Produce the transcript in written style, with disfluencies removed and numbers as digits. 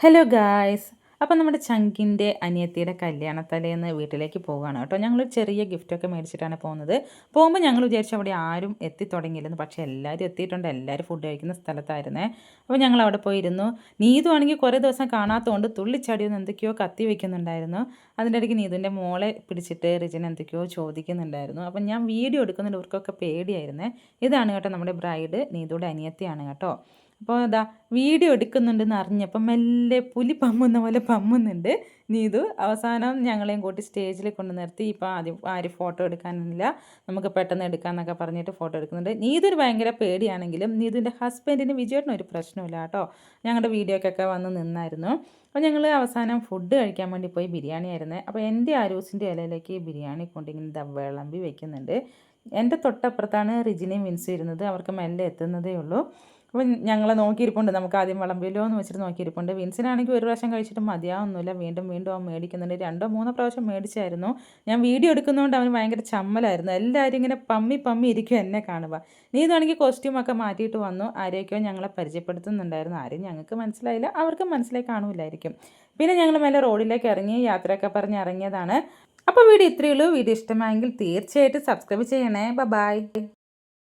Hello guys. അപ്പം നമ്മുടെ ചങ്കിൻ്റെ അനിയത്തിയുടെ കല്യാണത്തലേന്ന് വീട്ടിലേക്ക് പോവുകയാണ് കേട്ടോ. ഞങ്ങൾ ചെറിയ ഗിഫ്റ്റൊക്കെ മേടിച്ചിട്ടാണ് പോകുന്നത്. പോകുമ്പോൾ ഞങ്ങൾ വിചാരിച്ചു അവിടെ ആരും എത്തിത്തുടങ്ങിയില്ലെന്ന്. പക്ഷേ എല്ലാവരും എത്തിയിട്ടുണ്ട്. എല്ലാവരും ഫുഡ് കഴിക്കുന്ന സ്ഥലത്തായിരുന്നേ. അപ്പോൾ ഞങ്ങൾ അവിടെ പോയിരുന്നു. നീതു ആണെങ്കിൽ കുറേ ദിവസം കാണാത്തതുകൊണ്ട് തുള്ളിച്ചാടിയൊന്ന് എന്തൊക്കെയോ കത്തി വയ്ക്കുന്നുണ്ടായിരുന്നു. അതിൻ്റെ ഇടയ്ക്ക് നീതുവിൻ്റെ മോളെ പിടിച്ചിട്ട് റിജിൻ എന്തൊക്കെയോ ചോദിക്കുന്നുണ്ടായിരുന്നു. അപ്പം ഞാൻ വീഡിയോ എടുക്കുന്നുണ്ട്. ഇവർക്കൊക്കെ പേടിയായിരുന്നേ. ഇതാണ് കേട്ടോ നമ്മുടെ ബ്രൈഡ്, നീതുയുടെ അനിയത്തിയാണ് കേട്ടോ. അപ്പോൾ ഇതാ വീഡിയോ എടുക്കുന്നുണ്ടെന്ന് അറിഞ്ഞപ്പം മെല്ലെ പുലി പമ്മുന്ന പോലെ പമ്മുന്നുണ്ട് നീതു. അവസാനം ഞങ്ങളെയും കൂട്ടി സ്റ്റേജിൽ കൊണ്ട് നിർത്തി. ഇപ്പോൾ ആരും ഫോട്ടോ എടുക്കാനില്ല, നമുക്ക് പെട്ടെന്ന് എടുക്കാമെന്നൊക്കെ പറഞ്ഞിട്ട് ഫോട്ടോ എടുക്കുന്നുണ്ട്. നീതൊരു ഭയങ്കര പേടിയാണെങ്കിലും നീതുവിൻ്റെ ഹസ്ബൻഡിന് വിജയേട്ടന് ഒരു പ്രശ്നമില്ല കേട്ടോ. ഞങ്ങളുടെ വീഡിയോക്കൊക്കെ വന്ന് നിന്നായിരുന്നു. അപ്പോൾ ഞങ്ങൾ അവസാനം ഫുഡ് കഴിക്കാൻ വേണ്ടി പോയി. ബിരിയാണി ആയിരുന്നേ. അപ്പോൾ എൻ്റെ ആരൂസിൻ്റെ ഇലയിലേക്ക് ബിരിയാണി കൊണ്ടിങ്ങനെ വിളമ്പി വെക്കുന്നുണ്ട്. എൻ്റെ തൊട്ടപ്പുറത്താണ് റിജിനെയും വിൻസും ഇരുന്നത്. അവർക്ക് മെല്ലെ എത്തുന്നതേ ഉള്ളൂ. അപ്പം ഞങ്ങളെ നോക്കിയിരിപ്പുണ്ട്. നമുക്ക് ആദ്യം വിളമ്പിയല്ലോ എന്ന് വെച്ചിട്ട് നോക്കിയിരിപ്പുണ്ട്. വിൻസിനാണെങ്കിൽ ഒരു പ്രാവശ്യം കഴിച്ചിട്ട് മതിയാവുന്നില്ല. വീണ്ടും വീണ്ടും അവൻ മേടിക്കുന്നുണ്ട്. 2-3 പ്രാവശ്യം മേടിച്ചായിരുന്നു. ഞാൻ വീഡിയോ എടുക്കുന്നതുകൊണ്ട് അവന് ഭയങ്കര ചമ്മലായിരുന്നു. എല്ലാവരും ഇങ്ങനെ പമ്മി പമ്മി ഇരിക്കും എന്നെ കാണുക. നീ ഇതാണെങ്കിൽ കോസ്റ്റ്യൂമൊക്കെ മാറ്റിയിട്ട് വന്നു. ആരെയൊക്കെയോ ഞങ്ങളെ പരിചയപ്പെടുത്തുന്നുണ്ടായിരുന്നു. ആരും ഞങ്ങൾക്ക് മനസ്സിലായില്ല, അവർക്കും മനസ്സിലായി കാണൂലായിരിക്കും. പിന്നെ ഞങ്ങൾ മേലെ റോഡിലേക്ക് ഇറങ്ങി യാത്രയൊക്കെ പറഞ്ഞ് ഇറങ്ങിയതാണ്. അപ്പോൾ വീഡിയോ ഇത്രയേ ഉള്ളൂ. വീഡിയോ ഇഷ്ടമായെങ്കിൽ തീർച്ചയായിട്ടും സബ്സ്ക്രൈബ് ചെയ്യണേ. ബൈ.